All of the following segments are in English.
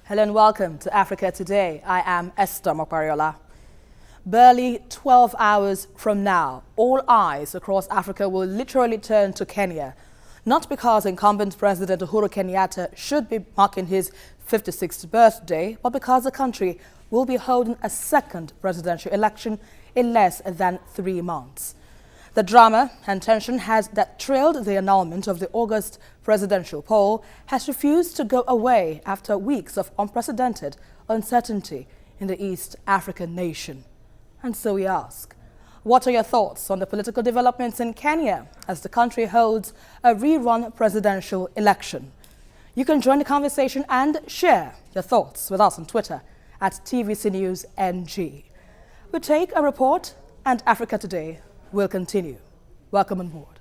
Hello and welcome to Africa Today. I am Esther Mokwariola. Barely 12 hours from now, all eyes across Africa will literally turn to Kenya. Not because incumbent President Uhuru Kenyatta should be marking his 56th birthday, but because the country will be holding a second presidential election in less than 3 months. The drama and tension that trailed the annulment of the August presidential poll has refused to go away after weeks of unprecedented uncertainty in the East African nation. And so we ask, what are your thoughts on the political developments in Kenya as the country holds a rerun presidential election? You can join the conversation and share your thoughts with us on Twitter at TVC News NG. We take a report and Africa Today will continue. Welcome on board.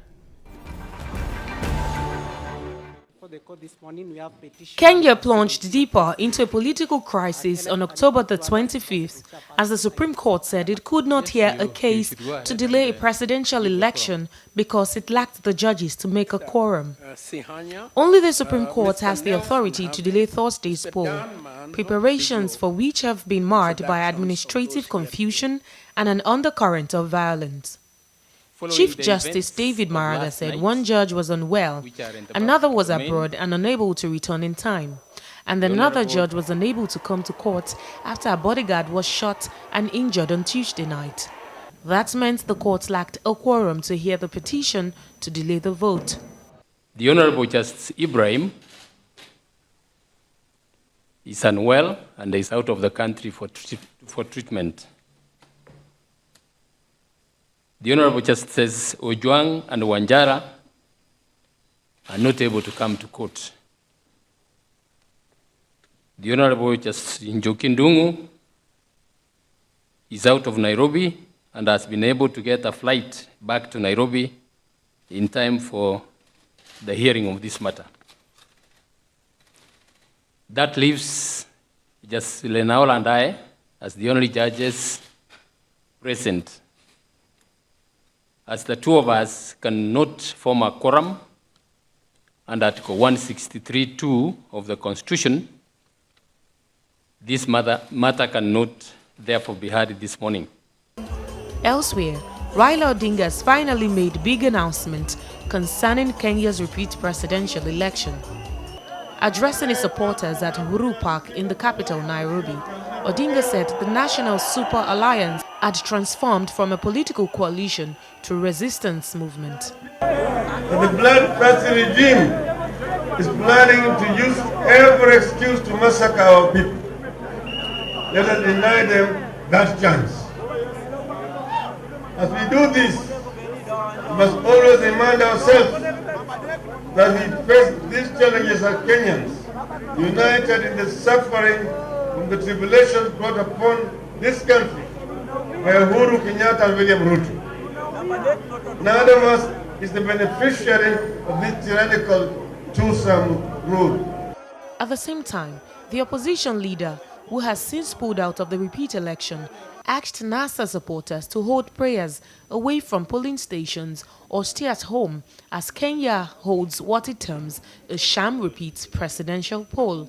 Kenya plunged deeper into a political crisis on October the 25th as the Supreme Court said it could not hear a case to delay a presidential election because it lacked the judges to make a quorum. Only the Supreme Court has the authority to delay Thursday's poll, preparations for which have been marred by administrative confusion and an undercurrent of violence. Chief Justice David Maraga said one judge was unwell, another was abroad and unable to return in time, and another judge was unable to come to court after a bodyguard was shot and injured on Tuesday night. That meant the court lacked a quorum to hear the petition to delay the vote. The Honorable Justice Ibrahim is unwell and is out of the country for treatment. The Honorable Justices Ojwang and Wanjara are not able to come to court. The Honorable Justice Njoki Ndung'u is out of Nairobi and has been able to get a flight back to Nairobi in time for the hearing of this matter. That leaves Justice Lenaola and I as the only judges present, as the two of us cannot form a quorum under Article 163(2) of the Constitution. This matter cannot therefore be heard this morning. Elsewhere, Raila Odinga has finally made big announcement concerning Kenya's repeat presidential election. Addressing his supporters at Uhuru Park in the capital, Nairobi, Odinga said the National Super Alliance had transformed from a political coalition to a resistance movement. The bloodthirsty regime is planning to use every excuse to massacre our people. Let us deny them that chance. As we do this, we must always remind ourselves that we face these challenges as Kenyans, united in the suffering from the tribulations brought upon this country by Uhuru Kenyatta and William Ruto. None of us is the beneficiary of this tyrannical two-sum rule. At the same time, the opposition leader, who has since pulled out of the repeat election, asked NASA supporters to hold prayers away from polling stations or stay at home as Kenya holds what it terms a sham repeat presidential poll.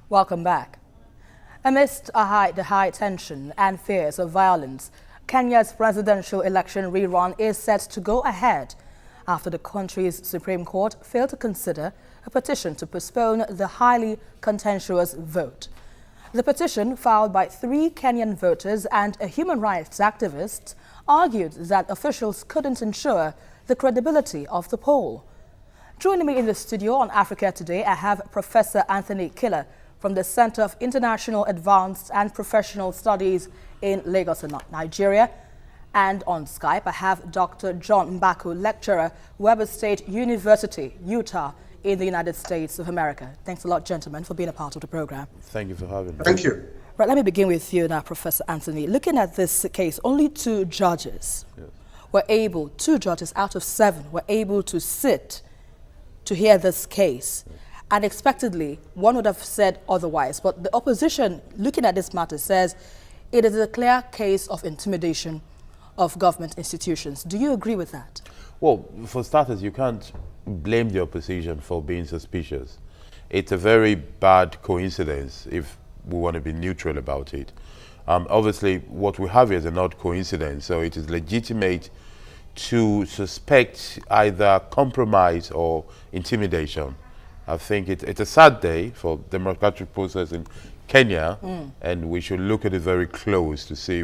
Welcome back. Amidst the high tension and fears of violence, Kenya's presidential election rerun is set to go ahead after the country's Supreme Court failed to consider a petition to postpone the highly contentious vote. The petition, filed by 3 Kenyan voters and a human rights activist, argued that officials couldn't ensure the credibility of the poll. Joining me in the studio on Africa Today, I have Professor Anthony Killer from the Center of International Advanced and Professional Studies in Lagos, Nigeria. And on Skype, I have Dr. John Mbaku, lecturer, Weber State University, Utah, in the United States of America. Thanks a lot, gentlemen, for being a part of the program. Thank you for having me. Thank you. Right, let me begin with you now, Professor Anthony. Looking at this case, only 2 judges were able, 2 judges out of 7 were able to sit to hear this case. Unexpectedly, one would have said otherwise, but the opposition, looking at this matter, says it is a clear case of intimidation of government institutions. Do you agree with that? Well, for starters, you can't blame the opposition for being suspicious. It's a very bad coincidence if we want to be neutral about it. Obviously, what we have here is a not coincidence, so it is legitimate to suspect either compromise or intimidation. I think it's a sad day for democratic process in Kenya, and we should look at it very close to see,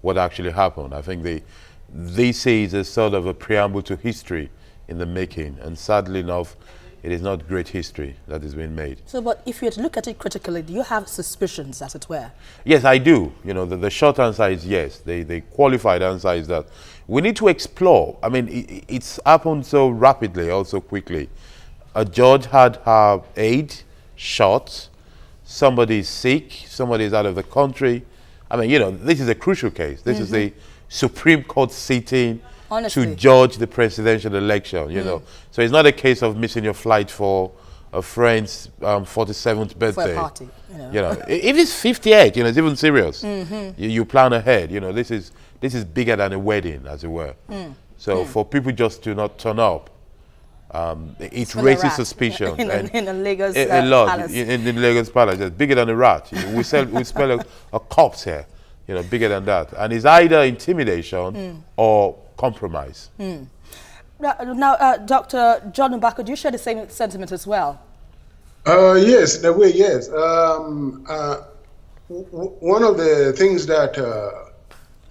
what actually happened. I think this is a sort of a preamble to history in the making, and sadly enough, it is not great history that is being made. So, but if you had to look at it critically, do you have suspicions, as it were? Yes, I do. The short answer is yes. The qualified answer is that we need to explore. I mean, it's happened so rapidly, also quickly. A judge had her aide shot, somebody is sick, somebody is out of the country. I mean, this is a crucial case. This is the Supreme Court sitting to judge the presidential election, So it's not a case of missing your flight for a friend's 47th birthday. For a party, If it's 58, it's even serious. You plan ahead, this is bigger than a wedding, as it were. So for people just to not turn up, it raises suspicion. In the Lagos Palace. In the Lagos Palace, it's bigger than a rat. We spell a corpse here, bigger than that. And it's either intimidation or compromise. Now, Dr. John Mbako, do you share the same sentiment as well? Yes, in a way, yes. One of the things that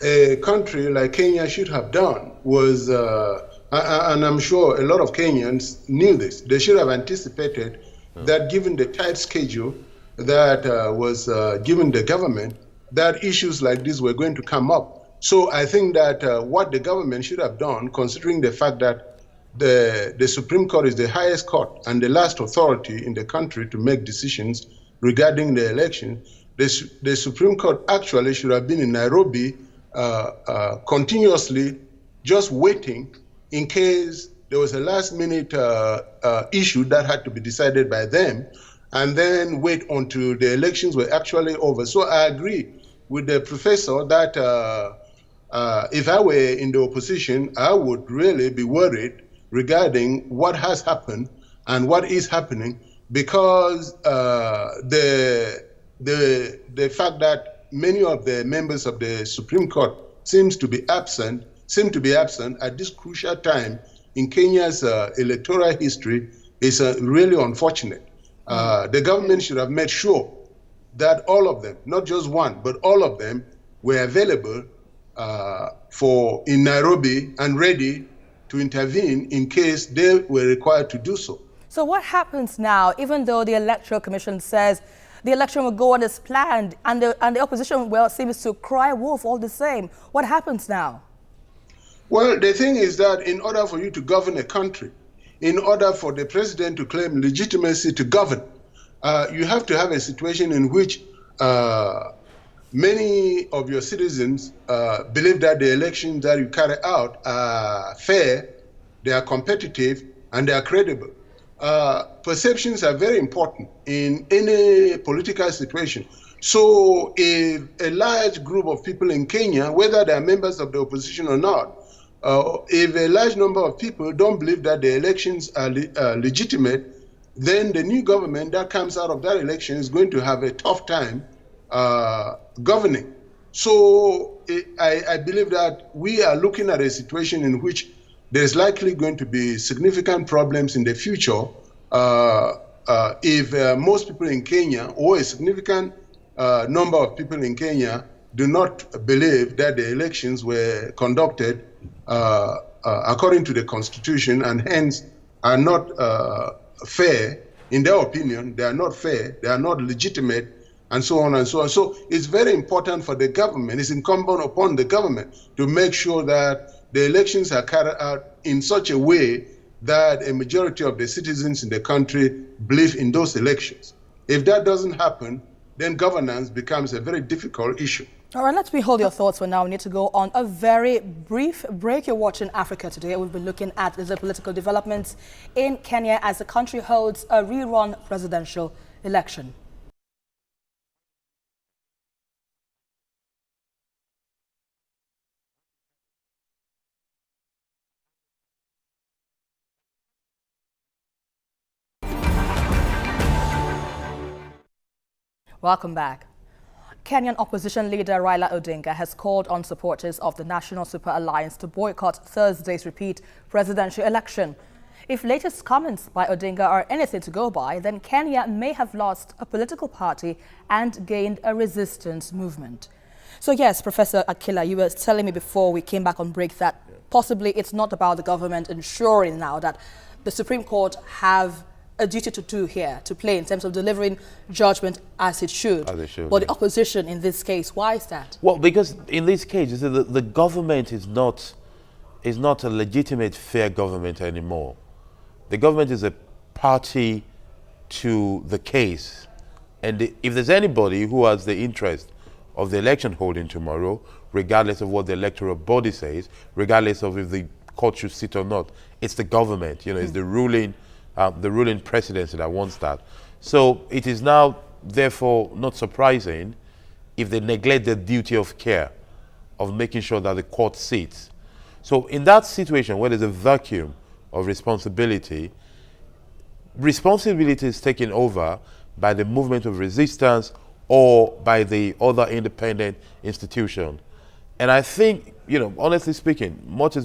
a country like Kenya should have done was, and I'm sure a lot of Kenyans knew this, they should have anticipated that given the tight schedule that was given the government, that issues like this were going to come up. So I think that what the government should have done, considering the fact that the Supreme Court is the highest court and the last authority in the country to make decisions regarding the election, the Supreme Court actually should have been in Nairobi continuously, just waiting in case there was a last-minute issue that had to be decided by them, and then wait until the elections were actually over. So I agree with the professor that if I were in the opposition, I would really be worried regarding what has happened and what is happening, because the fact that many of the members of the Supreme Court seem to be absent at this crucial time in Kenya's electoral history is really unfortunate. The government should have made sure that all of them, not just one, but all of them were available in Nairobi and ready to intervene in case they were required to do so. So what happens now, even though the Electoral Commission says the election will go on as planned, and the opposition, seems to cry wolf all the same? What happens now? Well, the thing is that in order for you to govern a country, in order for the president to claim legitimacy to govern, you have to have a situation in which many of your citizens believe that the elections that you carry out are fair, they are competitive, and they are credible. Perceptions are very important in any political situation. So if a large group of people in Kenya, whether they are members of the opposition or not, if a large number of people don't believe that the elections are legitimate, then the new government that comes out of that election is going to have a tough time governing. So I believe that we are looking at a situation in which there's likely going to be significant problems in the future if most people in Kenya, or a significant number of people in Kenya, do not believe that the elections were conducted according to the Constitution, and hence are not fair. In their opinion, they are not fair, they are not legitimate, and so on and so on. So it's very important for the government, it's incumbent upon the government to make sure that the elections are carried out in such a way that a majority of the citizens in the country believe in those elections. If that doesn't happen, then governance becomes a very difficult issue. All right, let me hold your thoughts for now. We need to go on a very brief break. You're watching Africa Today. We've been looking at the political developments in Kenya as the country holds a rerun presidential election. Welcome back. Kenyan opposition leader Raila Odinga has called on supporters of the National Super Alliance to boycott Thursday's repeat presidential election. If latest comments by Odinga are anything to go by, then Kenya may have lost a political party and gained a resistance movement. So yes, Professor Akila, you were telling me before we came back on break that possibly it's not about the government ensuring now that the Supreme Court have a duty to do here, to play in terms of delivering judgment as it should. But the opposition in this case, why is that? Well, because in this case, the government is not a legitimate, fair government anymore. The government is a party to the case. And if there's anybody who has the interest of the election holding tomorrow, regardless of what the electoral body says, regardless of if the court should sit or not, it's the government. You know, it's the ruling presidency that wants that. So it is now, therefore, not surprising if they neglect the duty of care of making sure that the court sits. So in that situation where there's a vacuum of responsibility is taken over by the movement of resistance or by the other independent institution. And I think, you know, honestly speaking, much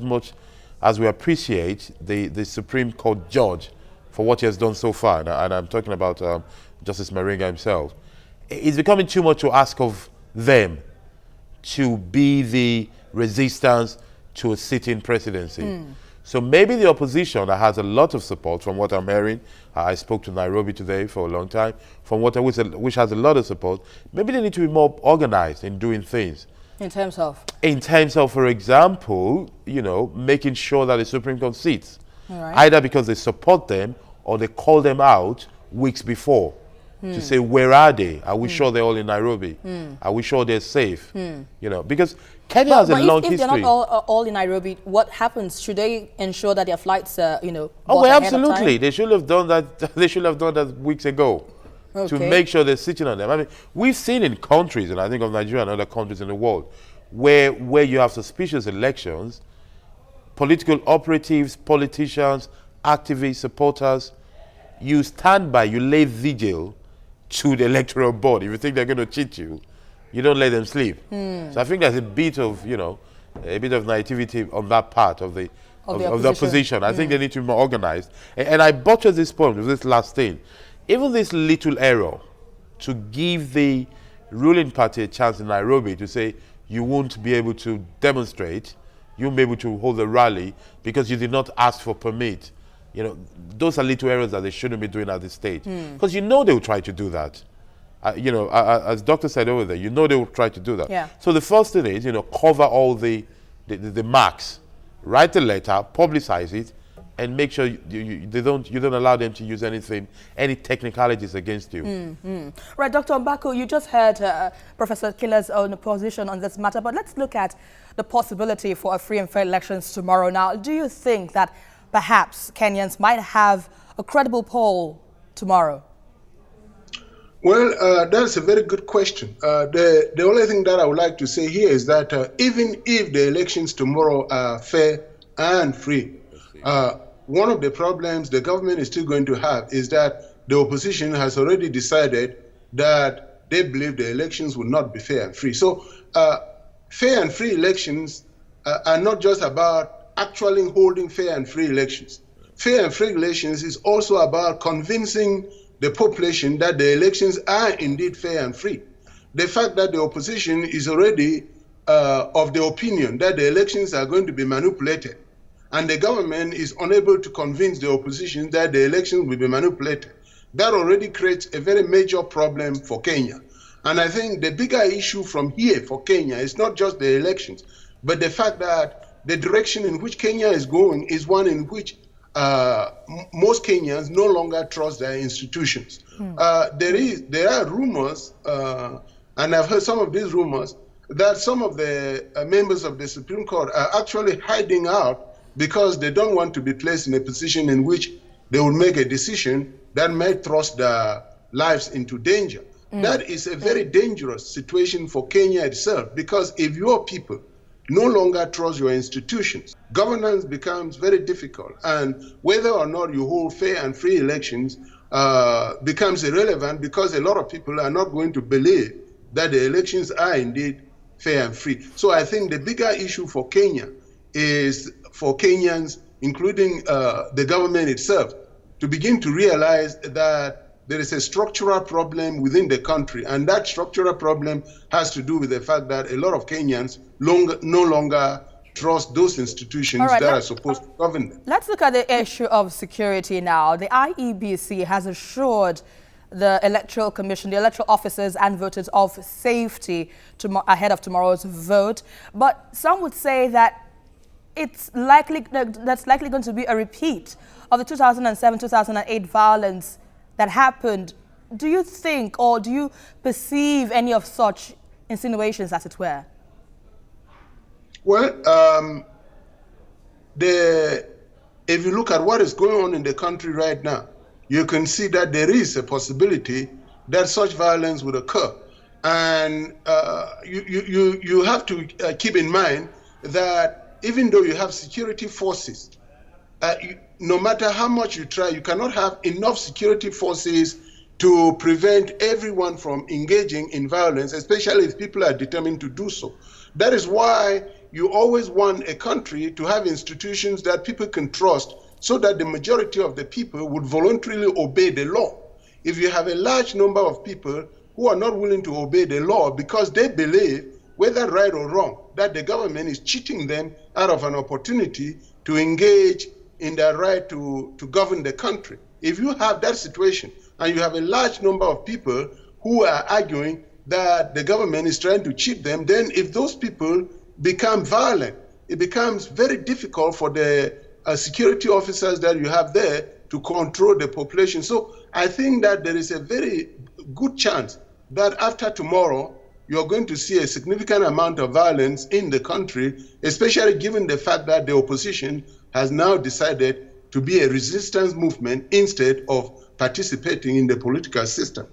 as we appreciate the Supreme Court judge for what he has done so far, and I'm talking about Justice Maringa himself, it's becoming too much to ask of them to be the resistance to a sitting presidency. So maybe the opposition that has a lot of support from what I'm hearing, I spoke to Nairobi today for a long time, from what which has a lot of support, maybe they need to be more organized in doing things. In terms of? In terms of, for example, you know, making sure that the Supreme Court sits. Right. Either because they support them or they call them out weeks before to say, where are they? Are we sure they're all in Nairobi? Are we sure they're safe? You know, because Kenya has a long history. If they're not all in Nairobi, what happens? Should they ensure that their flights are, you know, well, absolutely. They should have done that. They should have done that weeks ago to make sure they're sitting on them. I mean, we've seen in countries, and I think of Nigeria and other countries in the world, where you have suspicious elections, political operatives, politicians, activists, supporters, you stand by, you lay vigil to the electoral board. If you think they're going to cheat you, you don't let them sleep. So I think there's a bit of, you know, a bit of naivety on that part of the opposition. I think they need to be more organized. And I buttress this point with this last thing. Even this little error to give the ruling party a chance in Nairobi to say you won't be able to demonstrate, you won't be able to hold a rally because you did not ask for permit. You know, those are little errors that they shouldn't be doing at this stage. Because you know they will try to do that. You know, as Doctor said over there, you know they will try to do that. Yeah. So the first thing is, you know, cover all the marks. Write the letter, publicize it, and make sure you don't allow them to use any technicalities against you. Right, Dr. Mbako, you just heard Professor Killer's own position on this matter, but let's look at the possibility for a free and fair elections tomorrow. Now, do you think that perhaps Kenyans might have a credible poll tomorrow? Well, that's a very good question. The only thing that I would like to say here is that even if the elections tomorrow are fair and free, one of the problems the government is still going to have is that the opposition has already decided that they believe the elections will not be fair and free. So fair and free elections are not just about actually holding fair and free elections. Fair and free elections is also about convincing the population that the elections are indeed fair and free. The fact that the opposition is already of the opinion that the elections are going to be manipulated, and the government is unable to convince the opposition that the elections will be manipulated, that already creates a very major problem for Kenya. And I think the bigger issue from here for Kenya is not just the elections, but the fact that the direction in which Kenya is going is one in which most Kenyans no longer trust their institutions. There are rumors, and I've heard some of these rumors, that some of the members of the Supreme Court are actually hiding out because they don't want to be placed in a position in which they will make a decision that might thrust their lives into danger. That is a very dangerous situation for Kenya itself, because if your people no longer trust your institutions, governance becomes very difficult. And whether or not you hold fair and free elections becomes irrelevant because a lot of people are not going to believe that the elections are indeed fair and free. So I think the bigger issue for Kenya is for Kenyans, including the government itself, to begin to realize that there is a structural problem within the country, and that structural problem has to do with the fact that a lot of Kenyans no longer trust those institutions that are supposed to govern them. Let's look at the issue of security now. The IEBC has assured the Electoral Commission, the electoral officers and voters of safety ahead of tomorrow's vote. But some would say that that's likely going to be a repeat of the 2007-2008 violence that happened. Do you think, or do you perceive any of such insinuations, as it were? Well, if you look at what is going on in the country right now, you can see that there is a possibility that such violence would occur. And you have to keep in mind that even though you have security forces, no matter how much you try, you cannot have enough security forces to prevent everyone from engaging in violence, especially if people are determined to do so. That is why you always want a country to have institutions that people can trust, so that the majority of the people would voluntarily obey the law. If you have a large number of people who are not willing to obey the law because they believe, whether right or wrong, that the government is cheating them out of an opportunity to engage in their right to govern the country. If you have that situation and you have a large number of people who are arguing that the government is trying to cheat them, then if those people become violent, it becomes very difficult for the security officers that you have there to control the population. So I think that there is a very good chance that after tomorrow, you're going to see a significant amount of violence in the country, especially given the fact that the opposition has now decided to be a resistance movement instead of participating in the political system.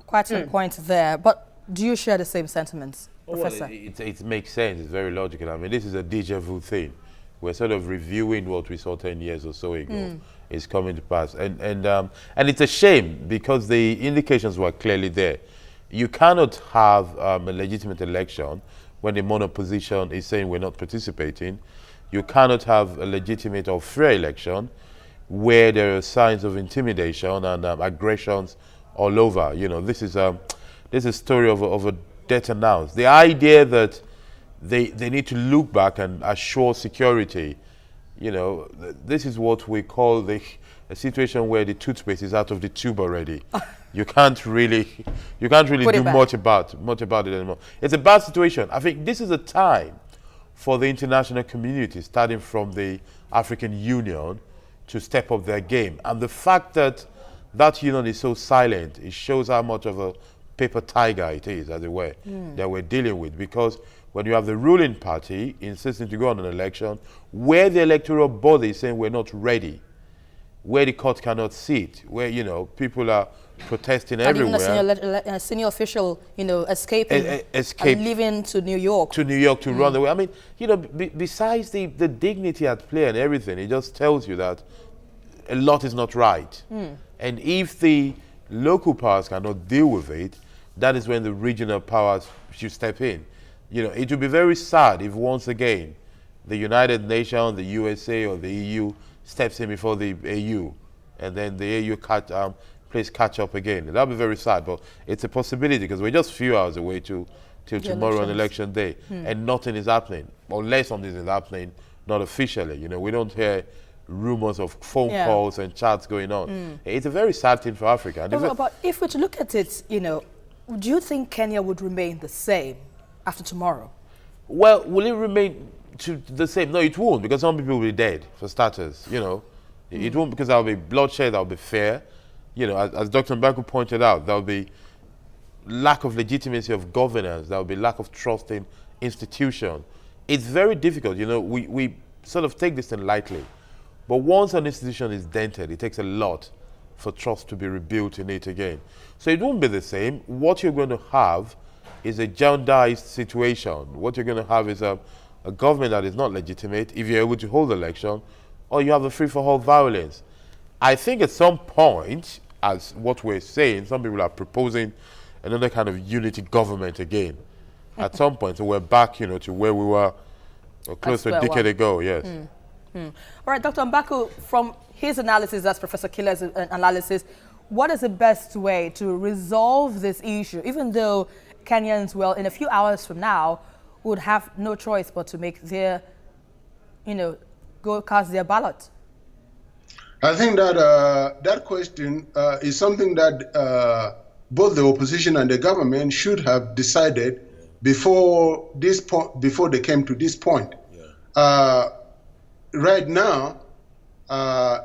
Quite a point there. But do you share the same sentiments, Professor? Well, it makes sense. It's very logical. I mean, this is a déjà vu thing. We're sort of reviewing what we saw 10 years or so ago. It's coming to pass. And it's a shame because the indications were clearly there. You cannot have a legitimate election when the monoposition is saying we're not participating. You cannot have a legitimate or fair election where there are signs of intimidation and aggressions all over. You know, this is a story of a death announced. The idea that they need to look back and assure security, you know, this is what we call a situation where the toothpaste is out of the tube already. You can't really do much about it anymore. It's a bad situation. I think this is a time for the international community, starting from the African Union, to step up their game. And the fact that that union is so silent, it shows how much of a paper tiger it is, as it were, that we're dealing with. Because when you have the ruling party insisting to go on an election, where the electoral body is saying we're not ready, where the court cannot sit, where, you know, people are protesting and everywhere. Even a senior official, you know, escaping and leaving to New York. To New York to run away. I mean, you know, besides the dignity at play and everything, it just tells you that a lot is not right. And if the local powers cannot deal with it, that is when the regional powers should step in. You know, it would be very sad if once again the United Nations, the USA or the EU steps in before the AU, and then the AU plays catch up again. That would be very sad, but it's a possibility because we're just a few hours away till tomorrow on election day, and nothing is happening, unless something is happening, not officially. You know, we don't hear rumors of phone calls and chats going on. It's a very sad thing for Africa. But if we're to look at it, you know, do you think Kenya would remain the same after tomorrow? Well, will it remain the same? No, it won't, because some people will be dead, for starters, you know. It won't, because there will be bloodshed, there will be fear. You know, as Dr. Mbaku pointed out, there will be lack of legitimacy of governance, there will be lack of trust in institutions. It's very difficult, you know, we sort of take this thing lightly. But once an institution is dented, it takes a lot for trust to be rebuilt in it again. So it won't be the same. What you're going to have is a jaundiced situation. What you're going to have is a government that is not legitimate if you're able to hold the election, or you have a free-for-all violence. I think at some point, as what we're saying, some people are proposing another kind of unity government again at some point. So we're back, to where we were close to a decade ago, yes. All right, Dr. Mbaku, from his analysis, that's Professor Killer's analysis, what is the best way to resolve this issue, even though Kenyans, well, in a few hours from now, would have no choice but to make their, go cast their ballot? I think that that question is something that both the opposition and the government should have decided before before they came to this point. Right now,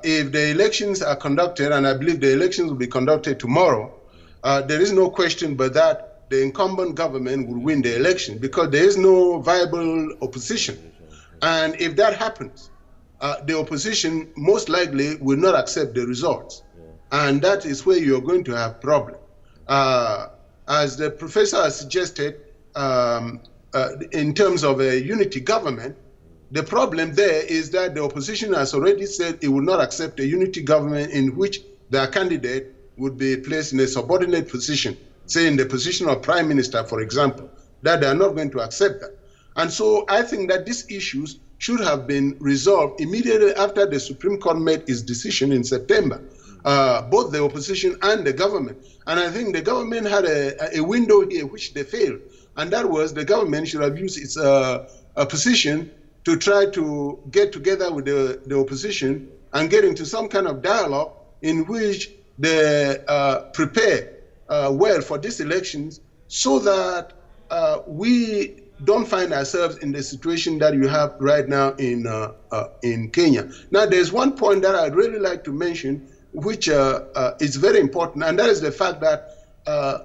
if the elections are conducted, and I believe the elections will be conducted tomorrow, there is no question but that the incumbent government will win the election because there is no viable opposition. And if that happens, the opposition most likely will not accept the results. And that is where you're going to have problem. As the professor has suggested, in terms of a unity government, the problem there is that the opposition has already said it will not accept a unity government in which their candidate would be placed in a subordinate position, say in the position of prime minister, for example, that they are not going to accept that. And so I think that these issues should have been resolved immediately after the Supreme Court made its decision in September, both the opposition and the government. And I think the government had a window here which they failed. And that was the government should have used its position to try to get together with the opposition and get into some kind of dialogue in which they prepare well for these elections so that we don't find ourselves in the situation that you have right now in Kenya. Now, there's one point that I'd really like to mention, which is very important, and that is the fact that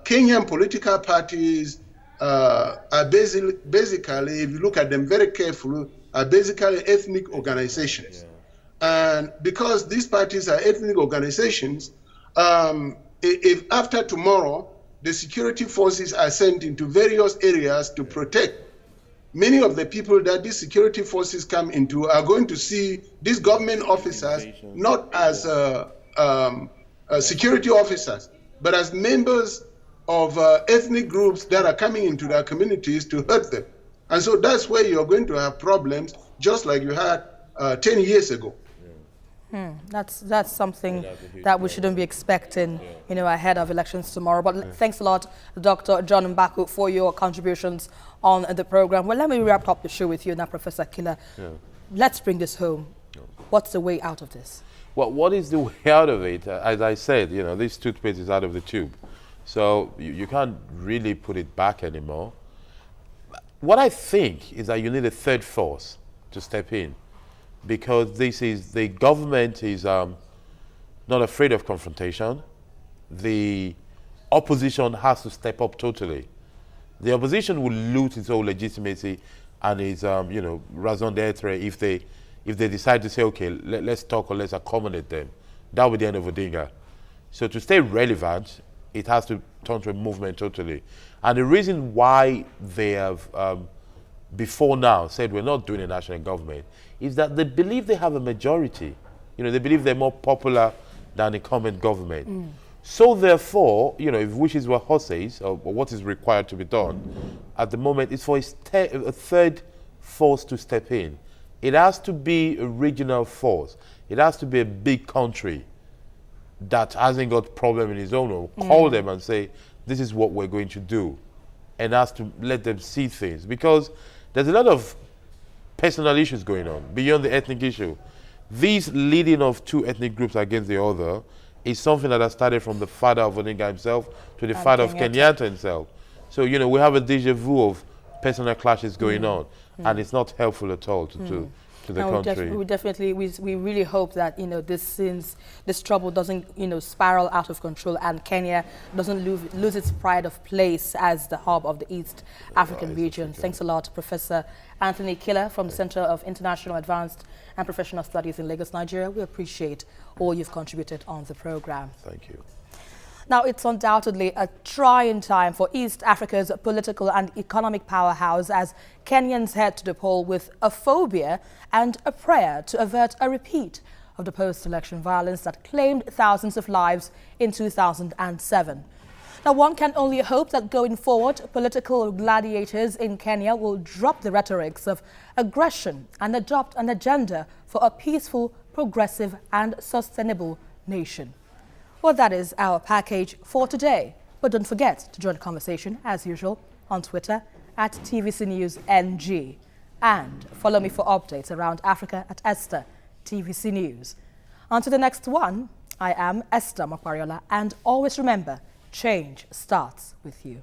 Kenyan political parties are basically, if you look at them very carefully, are basically ethnic organizations. And because these parties are ethnic organizations, if after tomorrow, the security forces are sent into various areas to protect, many of the people that these security forces come into are going to see these government officers not as security officers, but as members of ethnic groups that are coming into their communities to hurt them. And so that's where you're going to have problems, just like you had 10 years ago. That's something that we shouldn't be expecting, ahead of elections tomorrow. But thanks a lot, Dr. John Mbaku, for your contributions on the program. Well, let me wrap up the show with you now, Professor Killer. Let's bring this home. What's the way out of this? Well, what is the way out of it? As I said, this toothpaste is out of the tube. So you can't really put it back anymore. What I think is that you need a third force to step in, because the government is not afraid of confrontation. The opposition has to step up totally. The opposition will lose its own legitimacy and its raison d'etre if they decide to say, okay, let's talk or let's accommodate them. That will be the end of Odinga. So to stay relevant, it has to turn to a movement totally. And the reason why they have before now said we're not doing a national government is that they believe they have a majority. They believe they're more popular than the incumbent government. So therefore, if wishes were horses, or what is required to be done at the moment is for a third force to step in. It has to be a regional force. It has to be a big country that hasn't got problem in its own, or call them and say, this is what we're going to do, and has to let them see things. Because there's a lot of personal issues going on beyond the ethnic issue. This leading of two ethnic groups against the other is something that has started from the father of Odinga himself to the father of Kenyatta himself. So, we have a deja vu of personal clashes going on, and it's not helpful at all to the country. We really hope that this trouble doesn't spiral out of control, and Kenya doesn't lose its pride of place as the hub of the East African region. Thanks a lot, Professor Anthony Killer from the Center of International Advanced and Professional Studies in Lagos, Nigeria. We appreciate all you've contributed on the program. Thank you. Now, it's undoubtedly a trying time for East Africa's political and economic powerhouse as Kenyans head to the poll with a phobia and a prayer to avert a repeat of the post-election violence that claimed thousands of lives in 2007. Now, one can only hope that going forward, political gladiators in Kenya will drop the rhetorics of aggression and adopt an agenda for a peaceful, progressive and sustainable nation. Well, that is our package for today. But don't forget to join the conversation, as usual, on Twitter at TVC News NG. And follow me for updates around Africa at Esther TVC News. Until the next one, I am Esther Makwariola, and always remember, change starts with you.